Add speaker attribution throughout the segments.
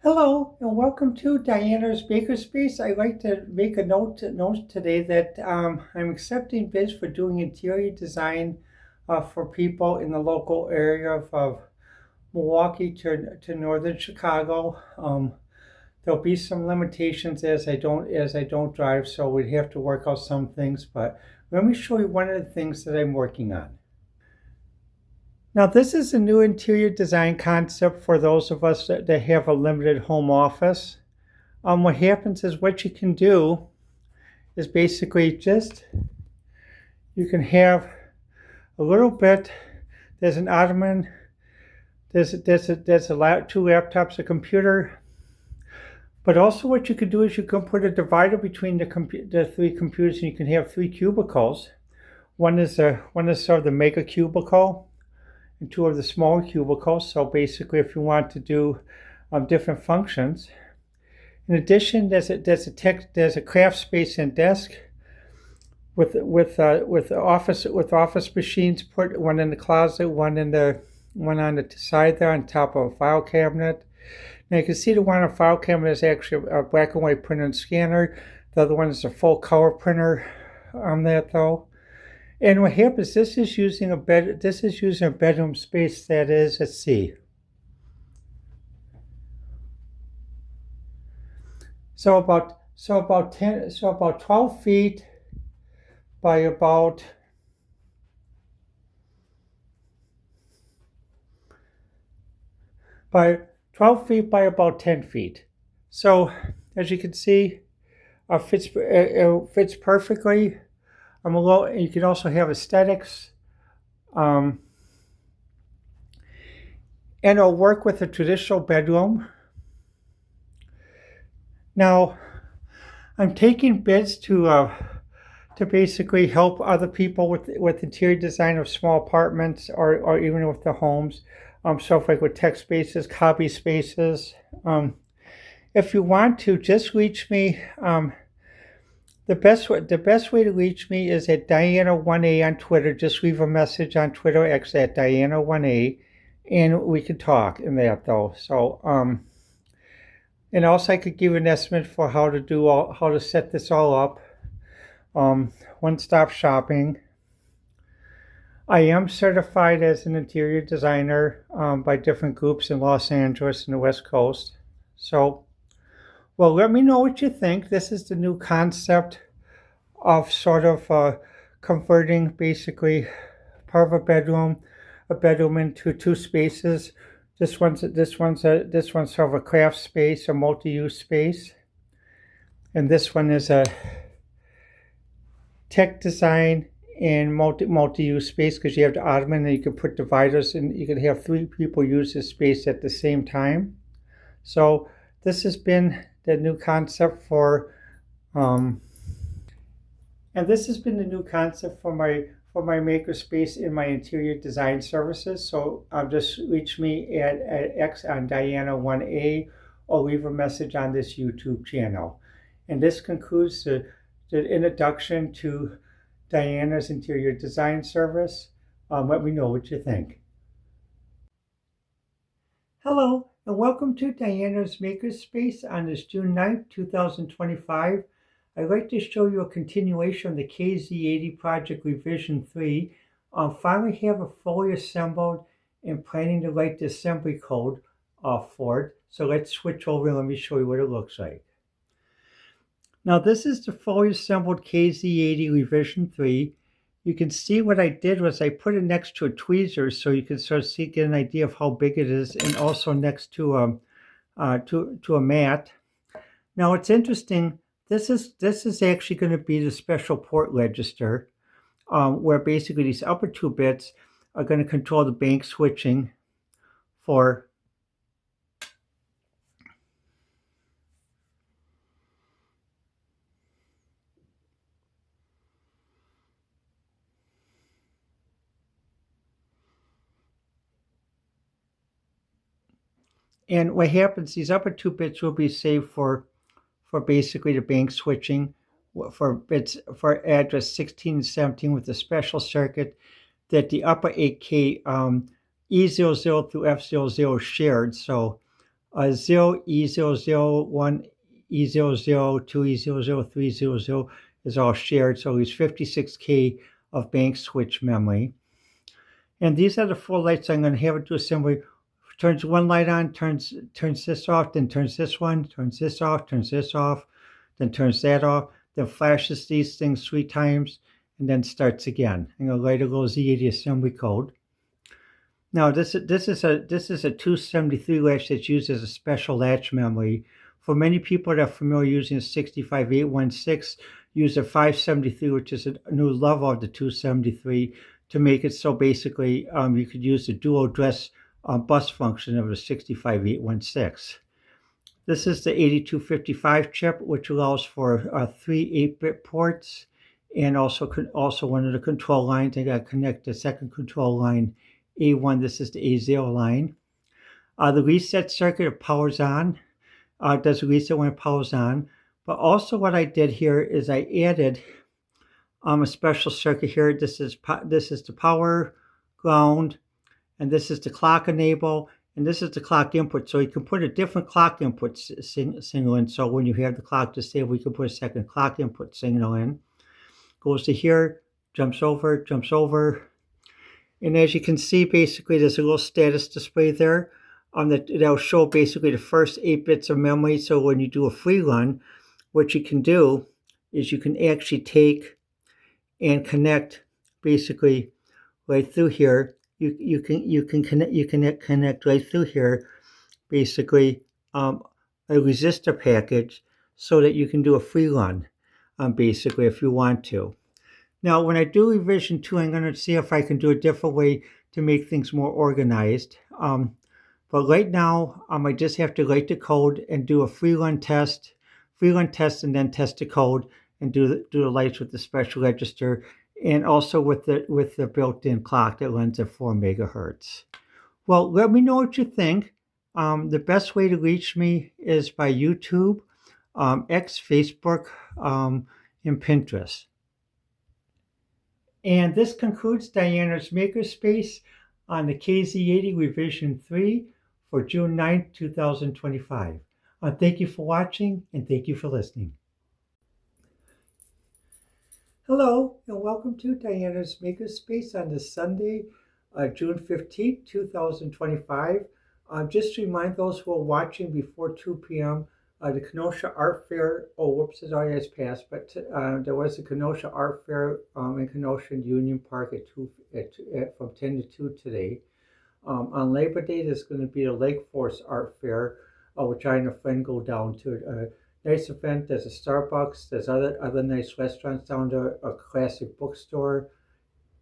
Speaker 1: Hello and welcome to Diana's Makerspace. I'd like to make a note today that I'm accepting bids for doing interior design for people in the local area of Milwaukee to northern Chicago. There'll be some limitations as I don't drive, so we'd have to work out some things. But let me show you one of the things that I'm working on. Now, this is a new interior design concept for those of us that have a limited home office. What happens is what you can do is basically just, you can have a little bit, there's an ottoman, two laptops, a computer, but also what you could do is you can put a divider between the three computers, and you can have three cubicles. One is sort of the mega cubicle, and two of the smaller cubicles. So basically, if you want to do different functions. In addition, there's a craft space and desk with office machines. Put one in the closet, one on the side there on top of a file cabinet. Now you can see the one on the file cabinet is actually a black and white printer and scanner. The other one is a full color printer on that though. And what happens? This is using a bedroom space that is, let's see. So about 12 feet by about 12 feet by about 10 feet. So as you can see, fits perfectly. You can also have aesthetics, and it'll work with a traditional bedroom. Now, I'm taking bids to basically help other people with interior design of small apartments or even with the homes. Stuff like with tech spaces, hobby spaces. If you want to, just reach me. The best way to reach me is at Diana1A on Twitter. Just leave a message on Twitter X at Diana1A, and we can talk in that though. So and also I could give an estimate for how to set this all up. One-stop shopping. I am certified as an interior designer by different groups in Los Angeles and the West Coast. So, well, let me know what you think. This is the new concept of sort of converting basically part of a bedroom into two spaces. This one's sort of a craft space, a multi-use space, and this one is a tech design and multi-use space because you have the ottoman and you can put dividers and you can have three people use this space at the same time. So this has been the new concept for my makerspace in my interior design services. So just reach me at X on Diana1A or leave a message on this YouTube channel. And this concludes the introduction to Diana's interior design service. Let me know what you think. Hello and welcome to Diana's Makerspace on this June 9th, 2025. I'd like to show you a continuation of the KZ80 project revision 3. Finally have it fully assembled and planning to write the assembly code for it. So let's switch over and let me show you what it looks like. Now this is the fully assembled KZ80 revision 3. You can see what I did was I put it next to a tweezer so you can sort of get an idea of how big it is, and also next to a mat. Now it's interesting. This is actually going to be the special port register, where basically these upper two bits are going to control the bank switching for and what happens, these upper two bits will be saved for basically the bank switching for bits for address 16 and 17 with the special circuit that the upper 8K E00 through F00 shared. So 0, E001, E00, 2, E00, 300 is all shared, so there's 56K of bank switch memory. And these are the 4 lights I'm going to have it do assembly. Turns one light on, turns this off, then turns this one, turns this off, then turns that off, then flashes these things 3 times, and then starts again. I'm going to write a little Z80 assembly code. Now this is a 273 latch that's used as a special latch memory. For many people that are familiar using a 65816, use a 573, which is a new level of the 273, to make it so basically you could use the dual address bus function of a 65816. This is the 8255 chip, which allows for 3 8-bit ports, and also one of the control lines. I got to connect the second control line, A1. This is the A0 line. The reset circuit, it powers on. Does a reset when it powers on. But also what I did here is I added a special circuit here. This is the power, ground, and this is the clock enable, and this is the clock input. So you can put a different clock input signal in. So when you have the clock disabled, we can put a second clock input signal in. Goes to here, jumps over. And as you can see, basically there's a little status display there. That'll show basically the first 8 bits of memory. So when you do a free run, what you can do is you can actually take and connect basically right through here. You can connect right through here, basically a resistor package, so that you can do a free run, basically if you want to. Now, when I do revision 2, I'm going to see if I can do a different way to make things more organized. But right now, I just have to write the code and do a free run test, and then test the code and do the lights with the special register, and also with the built-in clock that runs at 4 megahertz. Well, let me know what you think. The best way to reach me is by YouTube, X, Facebook, and Pinterest. And this concludes Diana's Makerspace on the KZ80 Revision 3 for June 9th, 2025. Thank you for watching, and thank you for listening. Hello, and welcome to Diana's Makerspace on this Sunday, June 15th, 2025. Just to remind those who are watching before 2 p.m., the Kenosha Art Fair, it already has passed, but there was a Kenosha Art Fair in Kenosha and Union Park from 10 to 2 today. On Labor Day, there's going to be a Lake Forest Art Fair, which I and a friend go down to. Nice event. There's a Starbucks. There's other nice restaurants down there. A classic bookstore,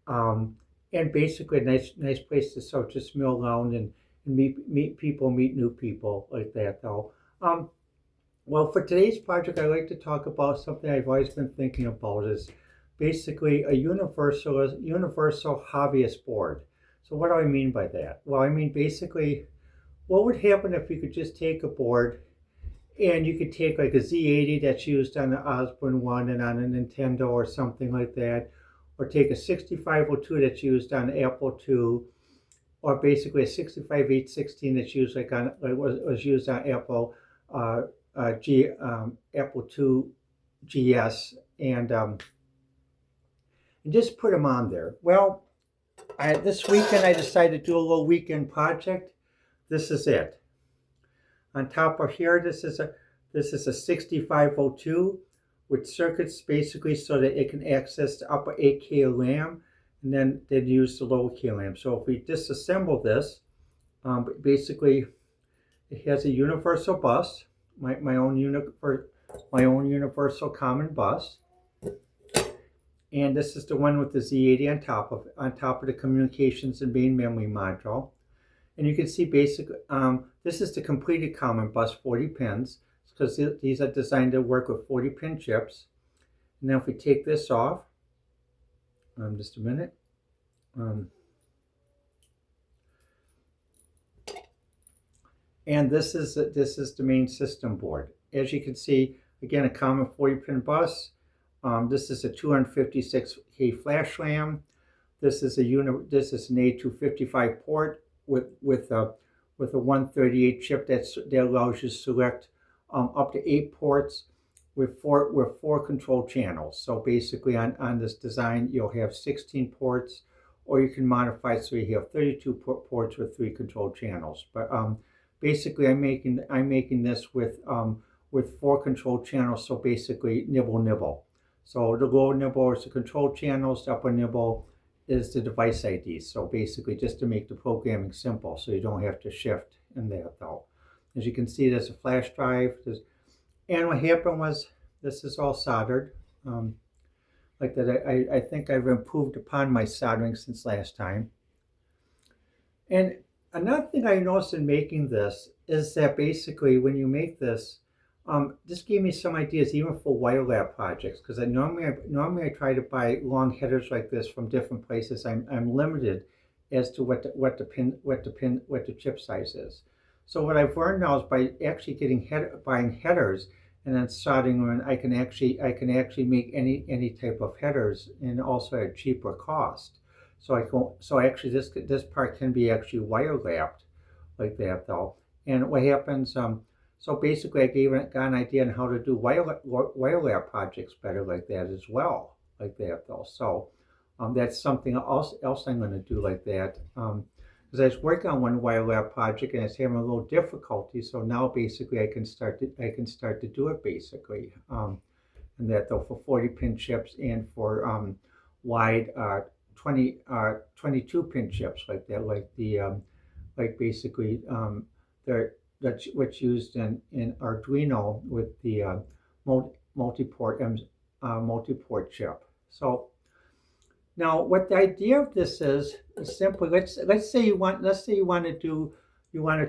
Speaker 1: and basically a nice place to sort of just mill around and meet people, meet new people like that. Though, well, for today's project, I'd like to talk about something I've always been thinking about. Is basically a universal hobbyist board. So what do I mean by that? Well, I mean basically, what would happen if you could just take a board, and you could take like a Z80 that's used on the Osborne One and on a Nintendo or something like that, or take a 6502 that's used on Apple II, or basically a 65816 that's used was used on Apple Apple II GS, and just put them on there. Well, this weekend I decided to do a little weekend project. This is it. On top of here, this is a 6502 with circuits basically so that it can access the upper 8K of RAM, and then they'd use the lower K RAM. So if we disassemble this, basically it has a universal bus, my own universal common bus, and this is the one with the Z80 on top of the communications and main memory module. And you can see basically, this is the completed common bus, 40 pins, because these are designed to work with 40 pin chips. And now if we take this off, just a minute. And this is the main system board. As you can see, again, a common 40 pin bus. This is a 256K flash RAM. This is an A255 port with with a 138 chip that allows you to select up to 8 ports with four control channels. So basically on this design, you'll have 16 ports, or you can modify so you have 32 ports with 3 control channels. But basically I'm making this with 4 control channels, so basically nibble. So the lower nibble is the control channels, the upper nibble is the device ID. So basically just to make the programming simple so you don't have to shift in that though. As you can see, there's a flash drive. And what happened was, this is all soldered. Like that, I think I've improved upon my soldering since last time. And another thing I noticed in making this is that basically when you make this, this gave me some ideas even for wire lab projects, because normally I try to buy long headers like this from different places. I'm limited as to what the chip size is. So what I've learned now is by actually buying headers and then soldering them, I can actually make any type of headers, and also at cheaper cost. So actually this part can be actually wire lapped like that though. And what happens? So basically, I got an idea on how to do wire lap projects better like that as well, like that though. So that's something else I'm going to do like that. Because I was working on one wire lab project and it's having a little difficulty. So now basically I can start to do it basically. And that though for 40-pin chips and for wide 22 pin chips like that, like basically that's what's used in Arduino with the multi-port chip. So now what the idea of this is simply, let's say you want to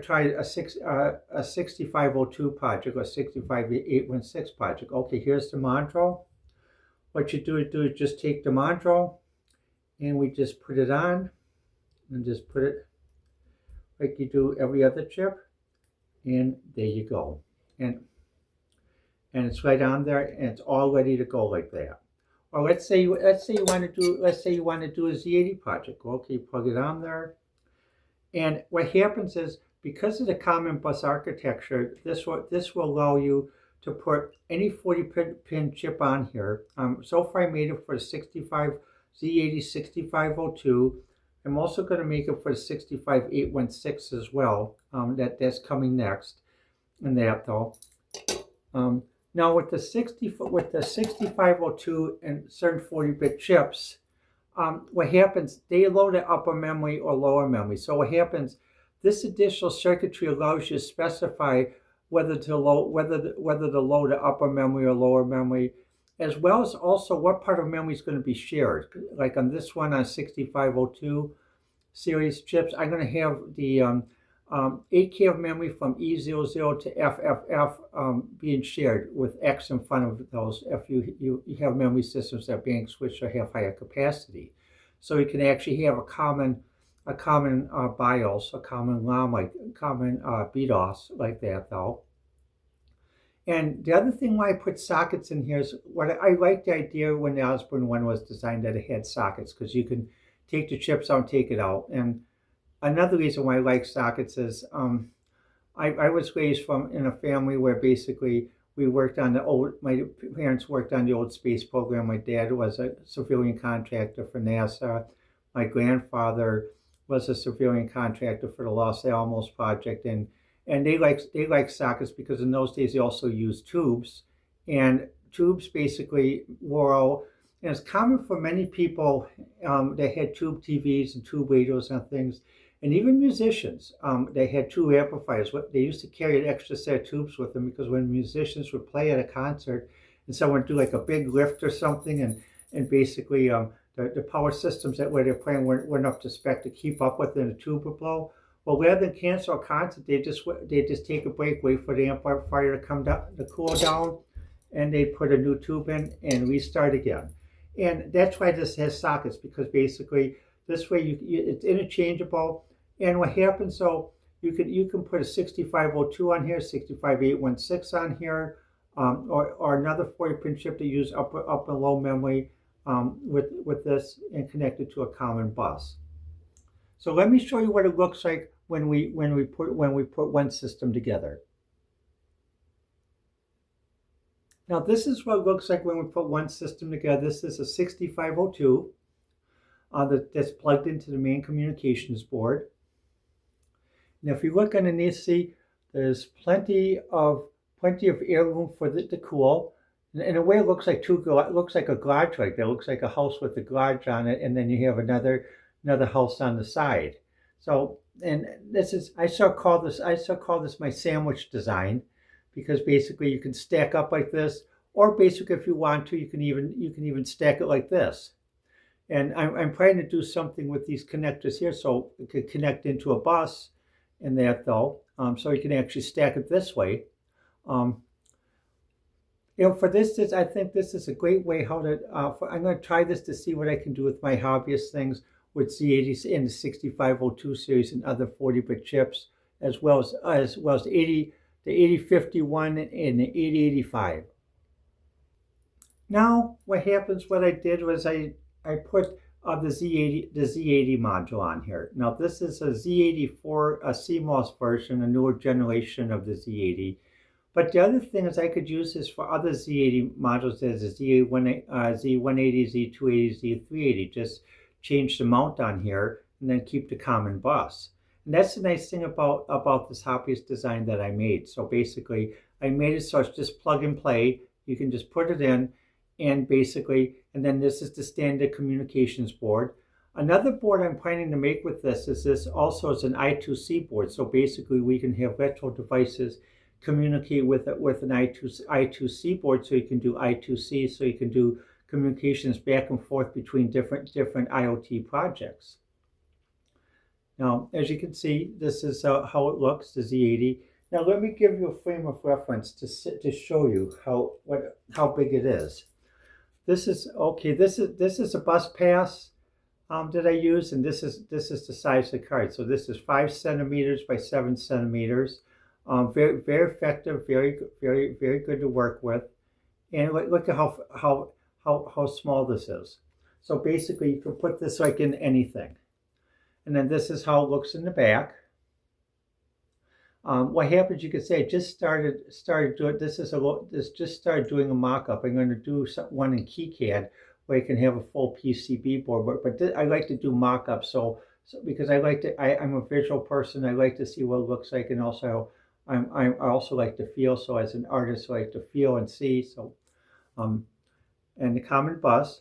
Speaker 1: try a 6502 project or 65816 project. Okay, here's the module. What you do is just take the module and we just put it on and just put it like you do every other chip. And there you go, and it's right on there, and it's all ready to go like that. Or let's say you want to do a Z80 project. Okay, plug it on there, and what happens is, because of the common bus architecture, this will allow you to put any 40-pin chip on here. So far I made it for the Z80 6502. I'm also going to make it for the 65816 as well. That's coming next, in that though. Now with the 6502 and certain 40-bit chips, what happens? They load the upper memory or lower memory. So what happens? This additional circuitry allows you to specify whether to load the upper memory or lower memory, as well as also what part of memory is going to be shared. Like on this one, on 6502 series chips, I'm going to have the 8K of memory from E00 to FFF being shared with X in front of those if you have memory systems that are being switched or have higher capacity. So you can actually have a common BIOS, a common ROM, common BDOS like that though. And the other thing why I put sockets in here is what I like the idea when the Osborne one was designed that it had sockets, because you can take the chips out and take it out. And another reason why I like sockets is I was raised in a family where basically we worked on my parents worked on the old space program. My dad was a civilian contractor for NASA. My grandfather was a civilian contractor for the Los Alamos project, and they like sockets because in those days they also used tubes, and tubes basically were all, and it's common for many people that had tube TVs and tube radios and things, and even musicians, they had tube amplifiers. They used to carry an extra set of tubes with them because when musicians would play at a concert and someone would do like a big lift or something, and basically the power systems that where they're playing weren't up to spec to keep up with, and the tube would blow. Well, rather than cancel a concert, they just take a break, wait for the amplifier to come down, to cool down, and they put a new tube in and restart again. And that's why this has sockets, because basically this way it's interchangeable. And what happens, so you can put a 6502 on here, 65816 on here, or another 40-pin chip to use up and low memory with this, and connect it to a common bus. So let me show you what it looks like when we put one system together. Now this is what it looks like when we put one system together. This is a 6502 that's plugged into the main communications board. Now if you look underneath, see there's plenty of air room for it to cool. In a way, it looks like a garage right there. It looks like a house with a garage on it, and then you have another house on the side. So, and this is I still call this my sandwich design, because basically you can stack up like this, or basically if you want to, you can even stack it like this. And I'm trying to do something with these connectors here, so it could connect into a bus, and that though, so you can actually stack it this way. For this, I think this is a great way how to. I'm going to try this to see what I can do with my hobbyist things with Z80 and the 6502 series and other 40-bit chips, as well as the 8051 and the 8085. Now, what happens? What I did was I put the Z80 module on here. Now, this is a Z84 a CMOS version, a newer generation of the Z80. But the other thing is I could use this for other Z80 modules as a Z180, Z280, Z380. Just change the mount on here and then keep the common bus. And that's the nice thing about this hobbyist design that I made. So basically, I made it so it's just plug and play. You can just put it in, and then this is the standard communications board. Another board I'm planning to make with this is an I2C board. So basically, we can have retro devices communicate with an I2C board, so you can do I2C, so you can do communications back and forth between different IoT projects. Now, as you can see, this is how it looks, the Z80. Now, let me give you a frame of reference to show you how big it is. This is a bus pass that I use, and this is the size of the card. So this is 5 centimeters by 7 centimeters. Very, very effective, very good to work with. And look at how small this is. So basically, you can put this like in anything. And then this is how it looks in the back. What happens? You could say I just started doing just started doing a mock-up. I'm going to do one in KiCad where you can have a full PCB board. But I like to do mock-ups, so because I'm a visual person. I like to see what it looks like, and also I also like to feel. So as an artist, I like to feel and see. So, and the common bus.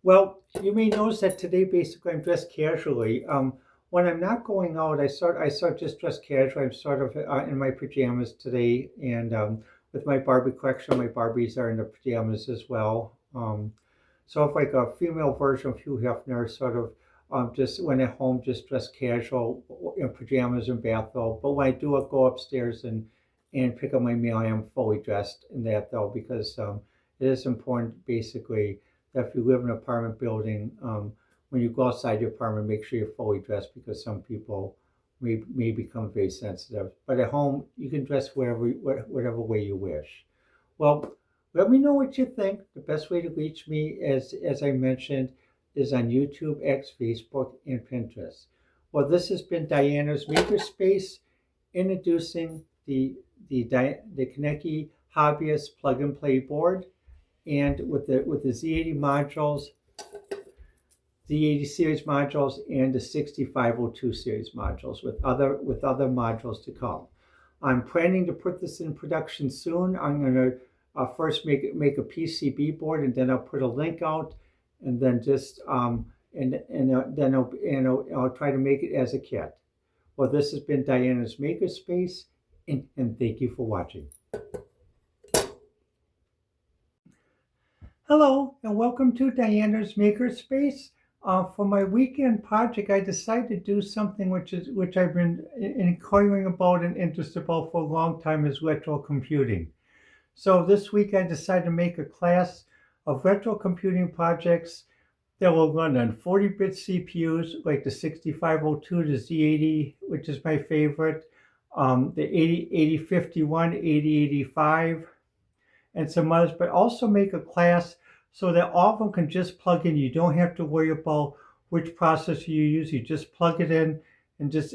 Speaker 1: Well, you may notice that today basically I'm dressed casually. When I'm not going out, I start just dressed casual. I'm sort of in my pajamas today, and with my Barbie collection, my Barbies are in the pajamas as well. So if like a female version of Hugh Hefner, sort of just when at home, just dressed casual, in pajamas and bathrobe. But when I do go upstairs and pick up my mail, I am fully dressed in that though, because it is important basically that if you live in an apartment building, when you go outside your apartment, make sure you're fully dressed, because some people may become very sensitive. But at home, you can dress whatever way you wish. Well, let me know what you think. The best way to reach me, as I mentioned, is on YouTube, X, Facebook, and Pinterest. Well, this has been Diana's Makerspace, introducing the Kaneki Hobbyist Plug and Play board, and with the Z80 modules, the 80 series modules, and the 6502 series modules, with other modules to come. I'm planning to put this in production soon. I'm going to first make a PCB board, and then I'll put a link out, and then just then I'll try to make it as a kit. Well, this has been Diana's Makerspace, and thank you for watching. Hello, and welcome to Diana's Makerspace. For my weekend project, I decided to do something which I've been inquiring about and interested about for a long time, is retro computing. So this week I decided to make a class of retro computing projects that will run on 40-bit CPUs, like the 6502 to Z80, which is my favorite, the 8051, 8085, and some others, but also make a class so that all of them can just plug in. You don't have to worry about which processor you use. You just plug it in, and just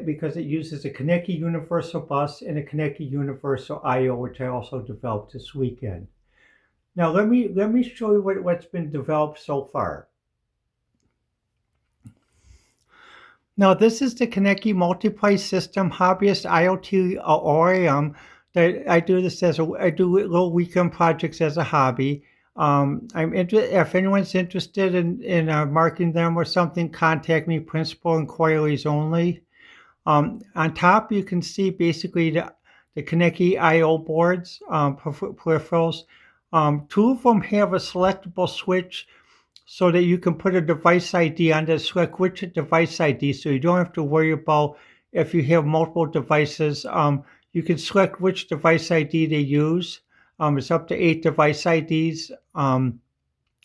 Speaker 1: because it uses a Kaneki Universal Bus and a Kaneki Universal I/O, which I also developed this weekend. Now let me show you what's been developed so far. Now this is the Kaneki Multiplay System Hobbyist IoT ORAM. That I do this I do little weekend projects as a hobby. If anyone's interested in marketing them or something, contact me. Principal inquiries only. On top, you can see basically the Kaneki I/O boards, peripherals. Two of them have a selectable switch so that you can put a device ID on to select which device ID, so you don't have to worry about if you have multiple devices. You can select which device ID they use. It's up to 8 device IDs. Then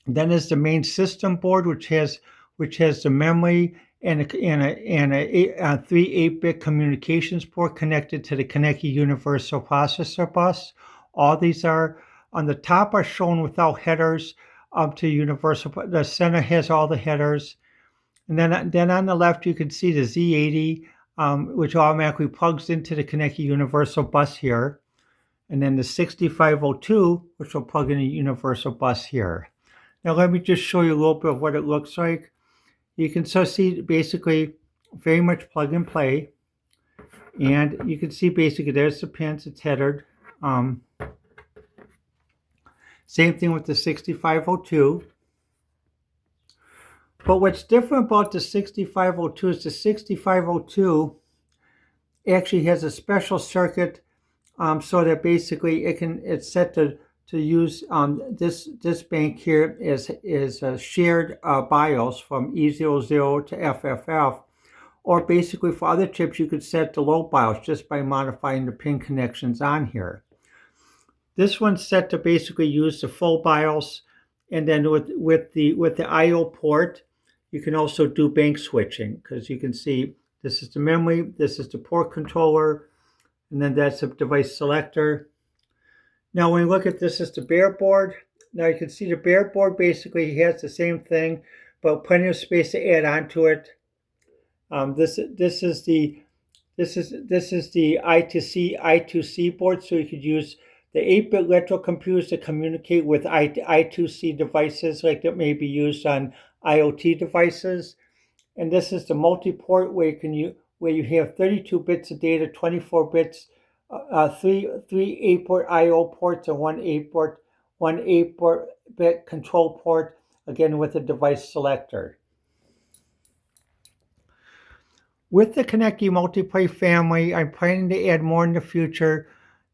Speaker 1: there's the main system board, which has the memory and a 3 8-bit communications port connected to the Kaneki Universal Processor Bus. All these are on the top are shown without headers up to Universal. The center has all the headers. And then on the left, you can see the Z80, which automatically plugs into the Kaneki Universal Bus here. And then the 6502, which will plug in a Universal Bus here. Now let me just show you a little bit of what it looks like. You can see basically very much plug and play. And you can see basically there's the pins, it's headered. Same thing with the 6502. But what's different about the 6502 is the 6502 actually has a special circuit so that basically it's set to use this bank here is a shared BIOS from E00 to FFF, or basically for other chips you could set the low BIOS just by modifying the pin connections on here. This one's set to basically use the full BIOS, and then with the I/O port, you can also do bank switching, because you can see this is the memory, this is the port controller, and then that's the device selector. Now when you look at this is the bare board. Now you can see the bare board basically has the same thing, but plenty of space to add on to it. This is the I2C board, so you could use the 8-bit electrical computers to communicate with I2C devices like that may be used on IoT devices. And this is the multi-port where you have 32 bits of data, 24 bits, three 8-port I/O ports, and one 8-bit control port, again with a device selector. With the Kaneki Multiplay family, I'm planning to add more in the future,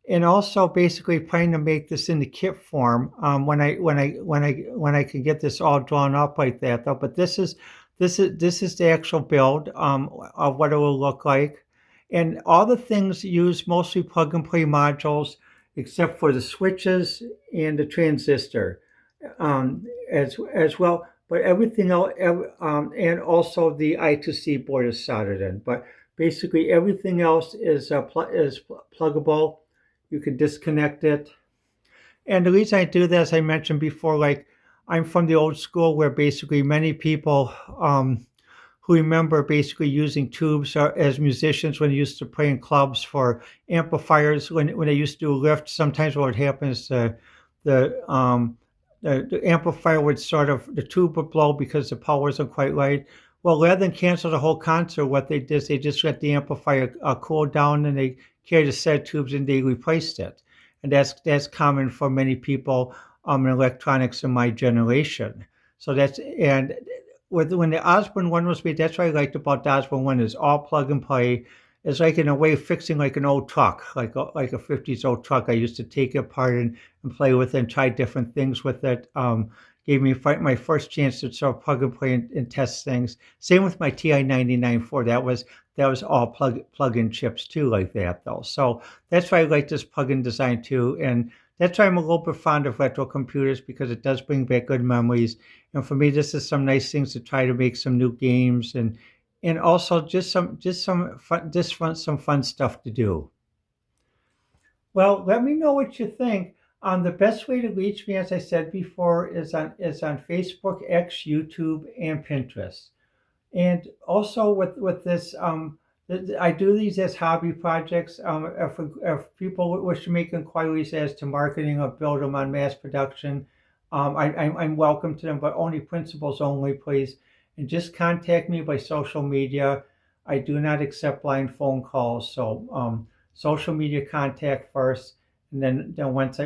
Speaker 1: and also basically planning to make this in the kit form when I can get this all drawn up like that though. But this is the actual build of what it will look like, and all the things use mostly plug and play modules except for the switches and the transistor as well. But everything else, and also the I2C board is soldered in. But basically everything else is pluggable. You can disconnect it. And the reason I do that, as I mentioned before, like I'm from the old school where basically many people who remember basically using tubes as musicians when they used to play in clubs for amplifiers. When they used to do a lift, sometimes what would happen is the amplifier would the tube would blow because the power wasn't quite right. Well, rather than cancel the whole concert, what they did is they just let the amplifier cool down, and they carried a set of tubes and they replaced it. And that's common for many people in electronics in my generation. So when the Osborne 1 was made, that's what I liked about the Osborne 1 is all plug and play. It's like in a way fixing like an old truck, like a 50s old truck. I used to take it apart and play with it and try different things with it. Gave me my first chance to sort of plug and play and test things. Same with my TI-99/4. That was all plug-in chips too, like that though. So that's why I like this plug-in design too, and that's why I'm a little bit fond of retro computers, because it does bring back good memories. And for me, this is some nice things to try to make some new games and also just some fun stuff to do. Well, let me know what you think. The best way to reach me, as I said before, is on Facebook, X, YouTube, and Pinterest. And also with this, I do these as hobby projects. If people wish to make inquiries as to marketing or build them on mass production, I'm welcome to them, but only principals only, please. And just contact me by social media. I do not accept blind phone calls, so social media contact first, and then once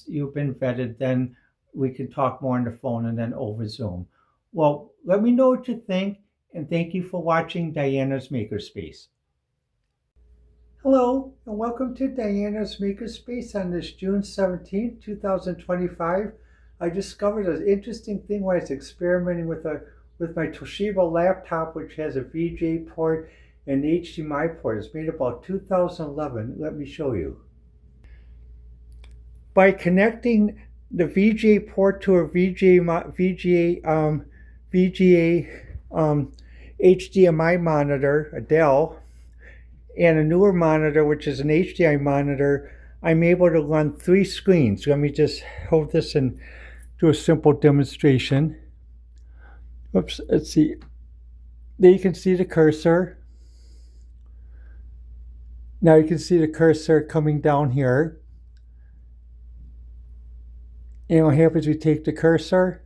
Speaker 1: you've been vetted, then we can talk more on the phone and then over Zoom. Well, let me know what you think, and thank you for watching Diana's Makerspace. Hello, and welcome to Diana's Makerspace on this June 17th, 2025. I discovered an interesting thing while I was experimenting with my Toshiba laptop, which has a VGA port and HDMI port. It's made about 2011. Let me show you. By connecting the VGA port to a VGA HDMI monitor, a Dell, and a newer monitor, which is an HDMI monitor, I'm able to run 3 screens. Let me just hold this and do a simple demonstration. Oops, let's see. There you can see the cursor. Now you can see the cursor coming down here. And what happens, we take the cursor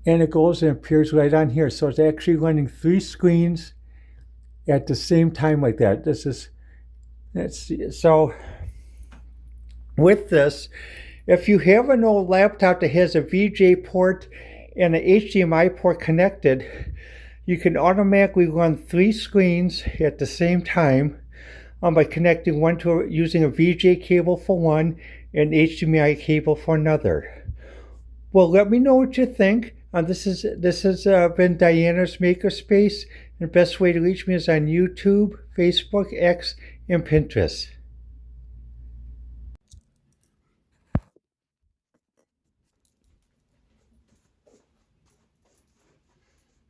Speaker 1: and it goes and appears right on here. So it's actually running 3 screens at the same time like that. Let's see. So with this, if you have an old laptop that has a VGA port and an HDMI port connected, you can automatically run 3 screens at the same time by connecting one to using a VGA cable for one and HDMI cable for another. Well, let me know what you think. This has been Diana's Makerspace. The best way to reach me is on YouTube, Facebook, X, and Pinterest.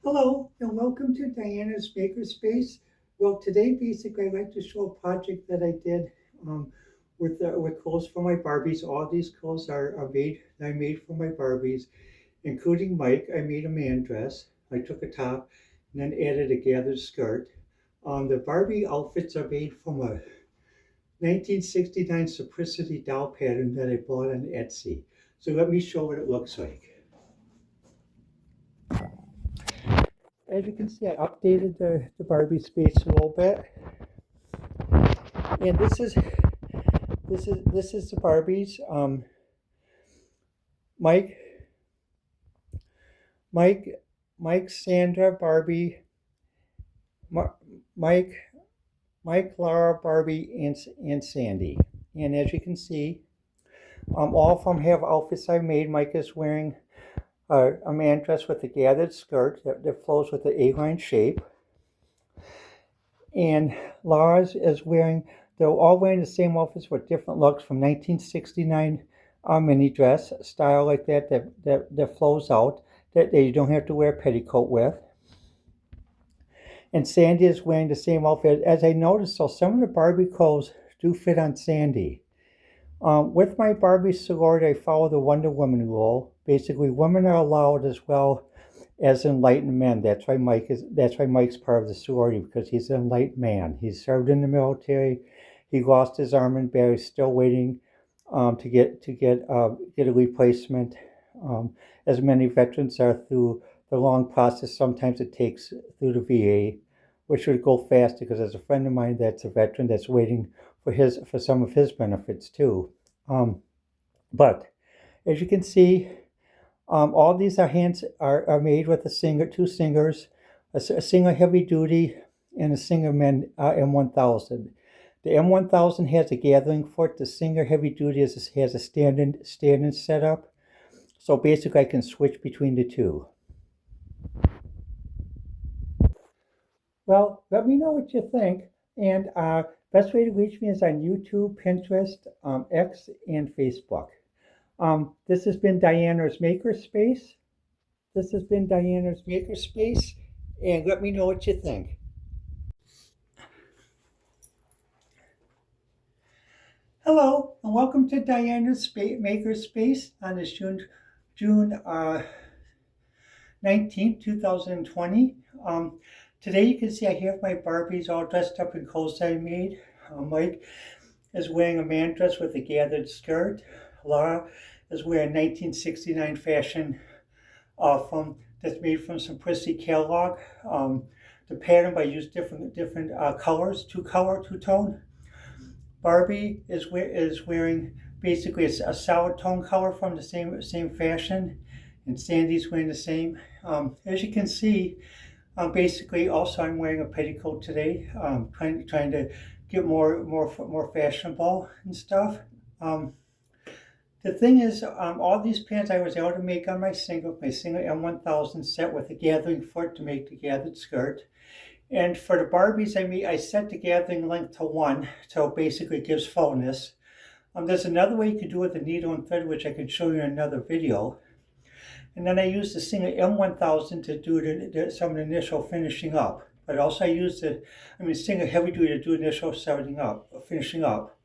Speaker 1: Hello, and welcome to Diana's Makerspace. Well, today, basically, I'd like to show a project that I did with clothes for my Barbies. All these clothes are I made for my Barbies, including Mike. I made a man dress. I took a top and then added a gathered skirt. The Barbie outfits are made from a 1969 Simplicity doll pattern that I bought on Etsy. So let me show what it looks like. As you can see, I updated the Barbie space a little bit. And this is the Barbies. Mike, Sandra, Barbie, Mike, Laura, Barbie, and Sandy. And as you can see, all of them have outfits I made. Mike is wearing a man dress with a gathered skirt that flows with the A-line shape. And Laura's is wearing, they're all wearing the same outfits with different looks from 1969 mini dress style like that flows out, that you don't have to wear a petticoat with. And Sandy is wearing the same outfit. As I noticed, so some of the Barbie clothes do fit on Sandy. With my Barbie sorority, I follow the Wonder Woman rule. Basically, women are allowed as well as enlightened men. That's why Mike's part of the sorority, because he's an enlightened man. He's served in the military. He lost his arm in battle. He's still waiting to get a replacement. As many veterans are through the long process. Sometimes it takes through the VA, which would go fast because there's a friend of mine that's a veteran that's waiting for some of his benefits too. But as you can see, all these are made with two singers, a Singer heavy duty and a Singer M1000. The M1000 has a gathering foot. The Singer heavy duty has a stand-in setup. So basically I can switch between the two. Well, let me know what you think. And best way to reach me is on YouTube, Pinterest, X, and Facebook. This has been Diana's Makerspace. And let me know what you think. Hello, and welcome to Diana's Makerspace on this June 19th, 2020. Today you can see I have my Barbies all dressed up in clothes I made. Mike is wearing a man dress with a gathered skirt. Laura is wearing 1969 fashion that's made from some prissy catalog. The pattern, I used different colors, two-tone. Barbie is wearing basically a solid tone color from the same fashion, and Sandy's wearing the same. As you can see, basically also I'm wearing a petticoat today, trying to get more fashionable and stuff. The thing is, all these pants I was able to make on my single M1000 set with a gathering foot to make the gathered skirt. And for the Barbies I set the gathering length to 1, so basically it gives fullness. There's another way you can do it with a needle and thread, which I can show you in another video. And then I used the Singer M1000 to do some initial finishing up. But also I used Singer Heavy Duty to do initial finishing up.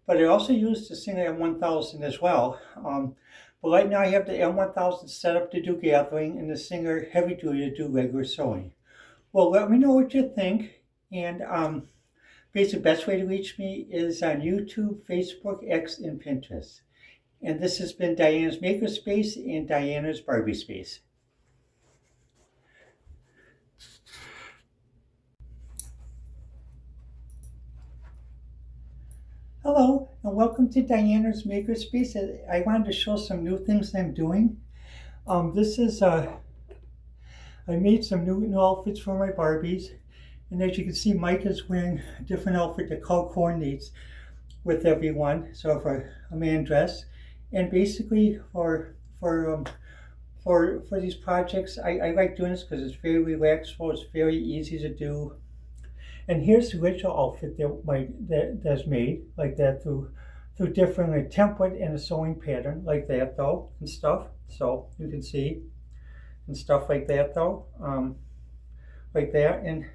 Speaker 1: But I also used the Singer M1000 as well. But right now I have the M1000 set up to do gathering and the Singer Heavy Duty to do regular sewing. Well, let me know what you think. And basically the best way to reach me is on YouTube, Facebook, X, and Pinterest. And this has been Diana's Makerspace and Diana's Barbie Space. Hello, and welcome to Diana's Makerspace. I wanted to show some new things I'm doing. I made some new outfits for my Barbies. And as you can see, Mike is wearing a different outfit that coordinates with everyone. So for a man dress. And basically for these projects, I like doing this because it's very relaxful, it's very easy to do. And here's the original outfit that's made like that through different template and a sewing pattern like that though and stuff. So you can see and stuff like that though, like that, and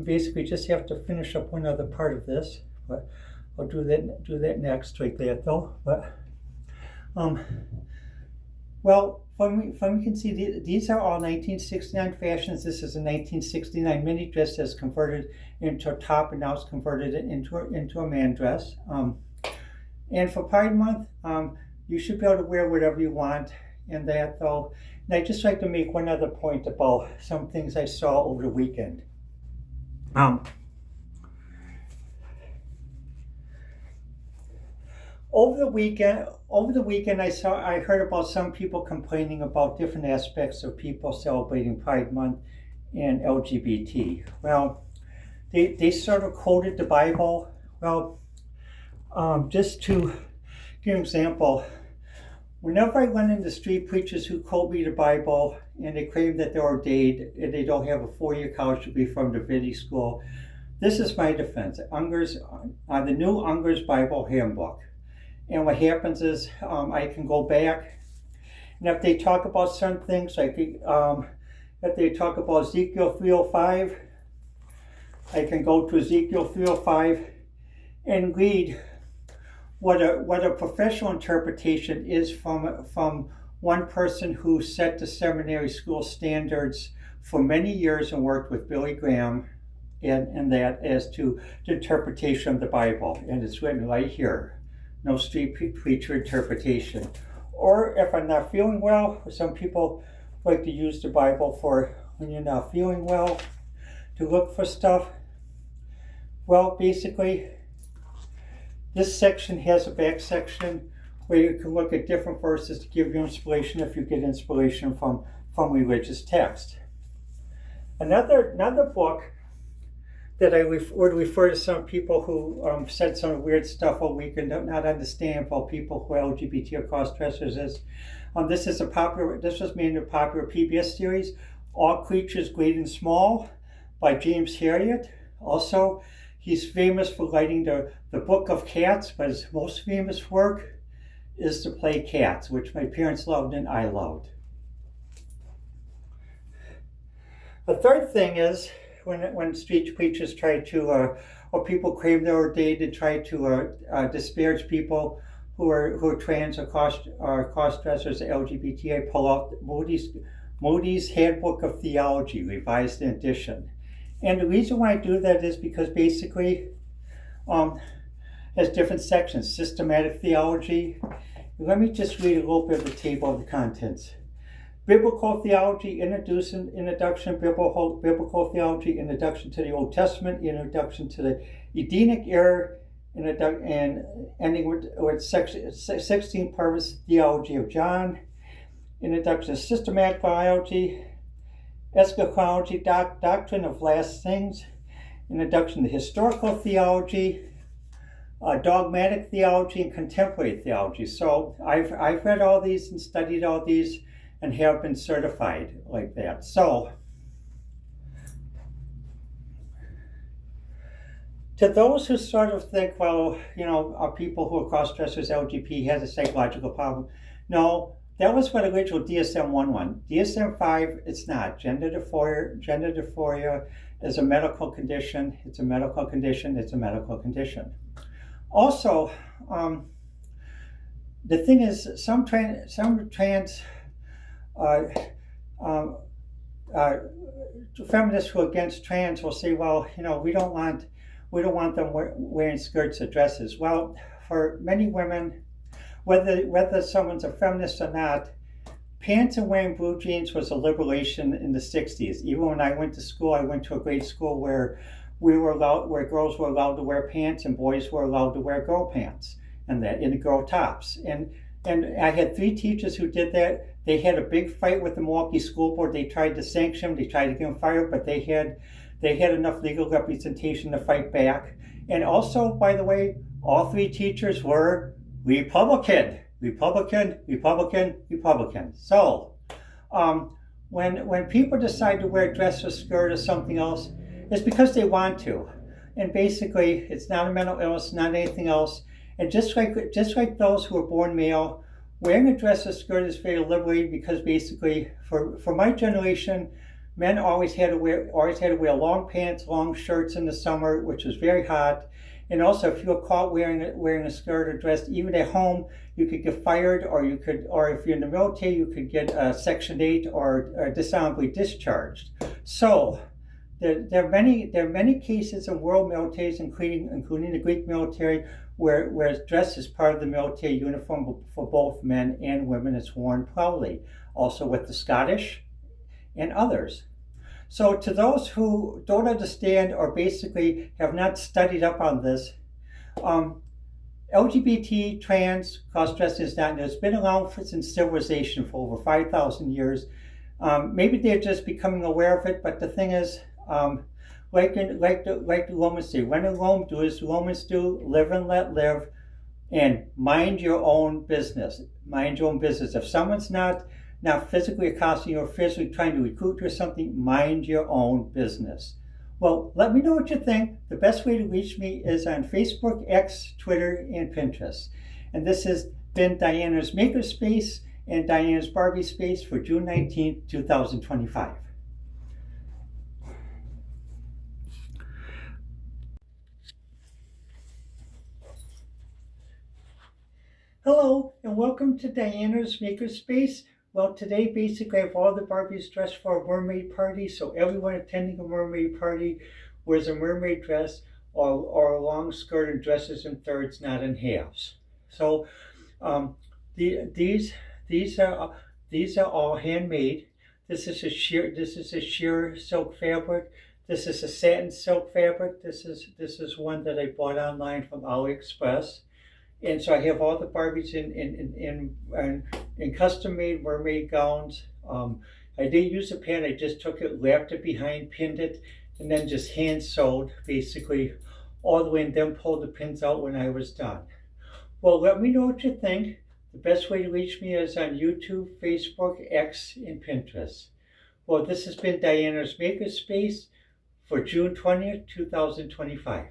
Speaker 1: basically just have to finish up one other part of this, but I'll do that next like that though. But well, from you can see these are all 1969 fashions. This is a 1969 mini dress that's converted into a top, and now it's converted into a man dress. And for Pride Month, you should be able to wear whatever you want in that though. And I'd just like to make one other point about some things I saw over the weekend. Over the weekend, I heard about some people complaining about different aspects of people celebrating Pride Month and LGBT. Well, they sort of quoted the Bible. Well, just to give an example, whenever I run into street preachers who quote me the Bible and they claim that they're ordained and they don't have a 4-year college degree from the Divinity School, this is my defense. The new Unger's Bible Handbook. And what happens is I can go back, and if they talk about certain things, if they talk about Ezekiel 3:05, I can go to Ezekiel 3:05 and read what a professional interpretation is from one person who set the seminary school standards for many years and worked with Billy Graham and that as to the interpretation of the Bible. And it's written right here. No street preacher interpretation. Or if I'm not feeling well, some people like to use the Bible for when you're not feeling well, to look for stuff. Well, basically, this section has a back section where you can look at different verses to give you inspiration if you get inspiration from religious text. Another book that I would refer to some people who said some weird stuff all week and don't not understand about people who are LGBT or cross-dressers is, this was made in a popular PBS series, All Creatures Great and Small by James Herriot. Also, he's famous for writing the Book of Cats, but his most famous work is to play Cats, which my parents loved and I loved. The third thing is, when street preachers try to, or people claim they're ordained to try to disparage people who are trans or cross-dressers, LGBTI, pull out Moody's Handbook of Theology, revised edition. And the reason why I do that is because basically has different sections. Systematic theology. Let me just read a little bit of the table of the contents. Biblical theology, introduction, biblical theology, introduction to the Old Testament, introduction to the Edenic era, and ending with 16 purpose theology of John, introduction to systematic biology, eschatology, doctrine of last things, introduction to historical theology, dogmatic theology, and contemporary theology. So I've read all these and studied all these and have been certified like that. So to those who sort of think, well, are people who are cross-dressers, LGBT, has a psychological problem? No, that was what original DSM-1 was. DSM-5, it's not. Gender dysphoria is a medical condition. It's a medical condition. It's a medical condition. Also, the thing is, some trans feminists who are against trans will say, well, we don't want them wearing skirts or dresses. Well, for many women, whether someone's a feminist or not, pants and wearing blue jeans was a liberation in the 60s. Even when I went to school, I went to a grade school where girls were allowed to wear pants and boys were allowed to wear girl pants and girl tops. And I had 3 teachers who did that. They had a big fight with the Milwaukee School Board. They tried to sanction them. They tried to get them fired, but they had enough legal representation to fight back. And also, by the way, all 3 teachers were Republican. So, when people decide to wear a dress or skirt or something else, it's because they want to. And basically, it's not a mental illness, not anything else. And just like those who are born male, wearing a dress or skirt is very liberating because basically, for my generation, men always had to wear long pants, long shirts in the summer, which was very hot. And also, if you were caught wearing a skirt or dress, even at home, you could get fired, or if you're in the military, you could get Section 8 or dishonorably discharged. So there are many cases in world militaries, including the Greek military, where dress is part of the military uniform for both men and women. It's worn proudly. Also with the Scottish and others. So to those who don't understand or basically have not studied up on this, LGBT, trans, cross-dressing is not new. It's been around since civilization for over 5,000 years. Maybe they're just becoming aware of it, but the thing is, like the Romans say, when in Rome, do as Romans do, live and let live, and mind your own business. Mind your own business. If someone's not physically accosting you or physically trying to recruit you or something, mind your own business. Well, let me know what you think. The best way to reach me is on Facebook, X, Twitter, and Pinterest. And this has been Diana's Makerspace and Diana's Barbie Space for June 19th, 2025. Hello, and welcome to Diana's Makerspace. Well, today basically I have all the Barbies dressed for a mermaid party, so everyone attending a mermaid party wears a mermaid dress or a long skirt and dresses in thirds, not in halves. So these are all handmade. This is a sheer silk fabric. This is a satin silk fabric. This is one that I bought online from AliExpress. And so I have all the Barbies in custom-made mermaid gowns. I didn't use a pan. I just took it, wrapped it behind, pinned it, and then just hand sewed basically all the way, and then pulled the pins out when I was done. Well, let me know what you think. The best way to reach me is on YouTube, Facebook, X, and Pinterest. Well, this has been Diana's Makerspace for June 20th, 2025.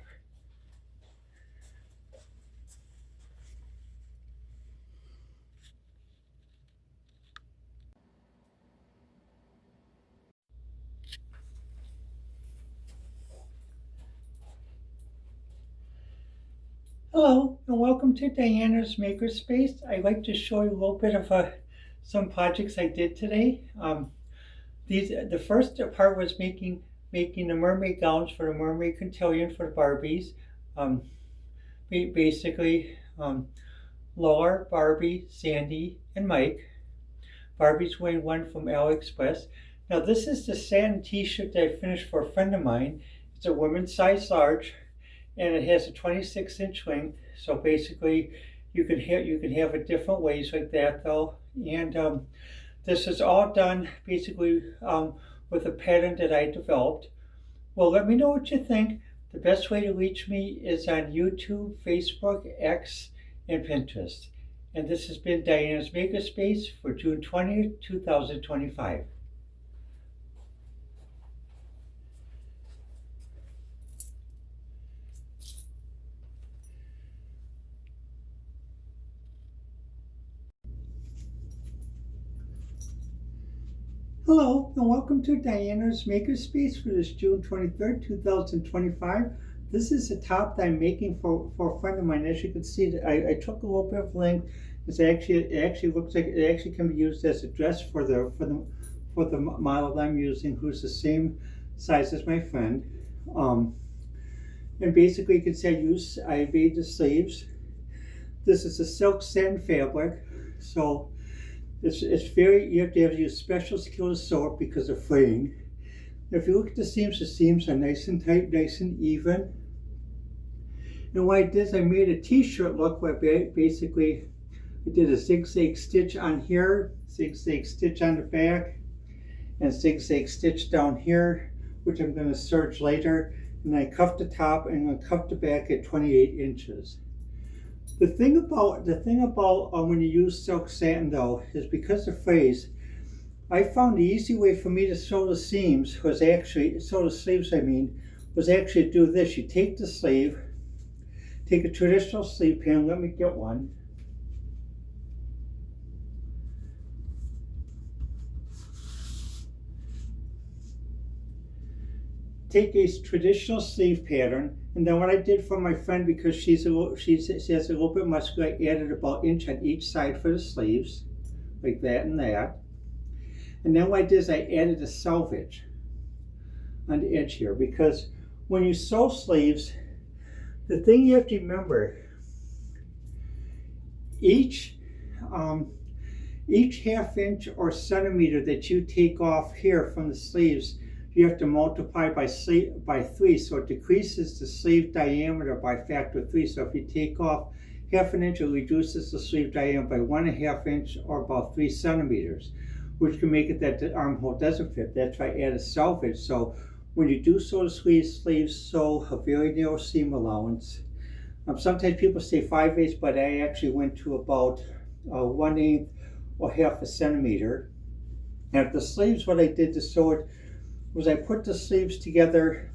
Speaker 1: Hello and welcome to Diana's Makerspace. I'd like to show you a little bit of some projects I did today. The first part was making the mermaid gowns for the Mermaid Cotillion for the Barbies. Um, basically, Laura, Barbie, Sandy, and Mike. Barbie's wearing one from AliExpress. Now this is the satin t-shirt that I finished for a friend of mine. It's a women's size large, and it has a 26-inch length. So basically, you can have it different ways like that though. And this is all done basically with a pattern that I developed. Well, let me know what you think. The best way to reach me is on YouTube, Facebook, X, and Pinterest. And this has been Diana's Makerspace for June 20th, 2025. Hello and welcome to Diana's Makerspace for this June 23rd, 2025. This is a top that I'm making for a friend of mine. As you can see, I took a little bit of length. It actually looks like it actually can be used as a dress for the model I'm using, who's the same size as my friend. And basically, you can see I made the sleeves. This is a silk satin fabric, so it's very, you have to use special skill to sew it because of fraying. If you look at the seams are nice and tight, nice and even. And what I did is I made a t-shirt look where basically I did a zigzag stitch on here, zigzag stitch on the back, and zigzag stitch down here, which I'm going to serge later. And I cuffed the top and I'm going to cuff the back at 28 inches. The thing about when you use silk satin though is because of frays, I found the easy way for me to sew the seams was actually sew the sleeves. Was actually do this. You take the sleeve, take a traditional sleeve pan. Let me get one. Take a traditional sleeve pattern, and then what I did for my friend, because she has a little bit muscular, I added about an inch on each side for the sleeves, like that and that. And then what I did is I added a selvage on the edge here, because when you sew sleeves, the thing you have to remember, each half inch or centimeter that you take off here from the sleeves, you have to multiply by 3, so it decreases the sleeve diameter by a factor of 3. So if you take off half an inch, it reduces the sleeve diameter by 1.5 inches or about 3 centimeters, which can make it that the armhole doesn't fit. That's why I add a selvage. So when you do sew the sleeves, sew a very narrow seam allowance. Sometimes people say 5/8, but I actually went to about 1/8 or half a centimeter. And the sleeves, what I did to sew it was I put the sleeves together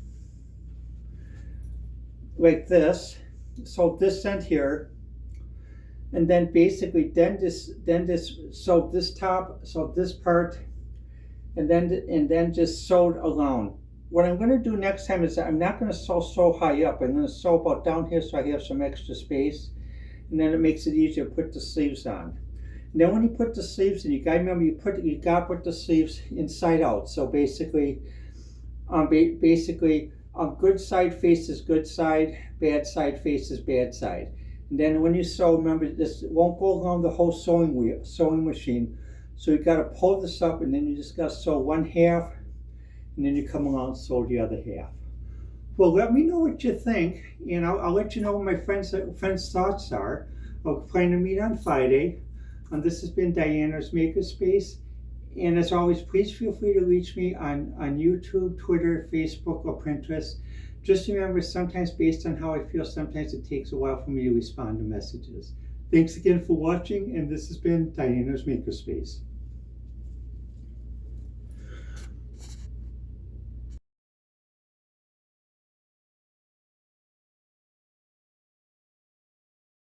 Speaker 1: like this, so this end here, and then basically so this top, so this part, and then just sewed along. What I'm going to do next time is I'm not going to sew so high up. I'm going to sew about down here so I have some extra space, and then it makes it easier to put the sleeves on. And then when you put the sleeves in, you got to remember you got to put the sleeves inside out. So basically, good side faces good side, bad side faces bad side. And then when you sew, remember this won't go along the whole sewing machine. So you got to pull this up, and then you just got to sew one half, and then you come along and sew the other half. Well, let me know what you think, and I'll let you know what my friends' thoughts are. I'll plan to meet on Friday. This has been Diana's Makerspace. And as always, please feel free to reach me on YouTube, Twitter, Facebook, or Pinterest. Just remember, sometimes based on how I feel, sometimes it takes a while for me to respond to messages. Thanks again for watching, and this has been Diana's Makerspace.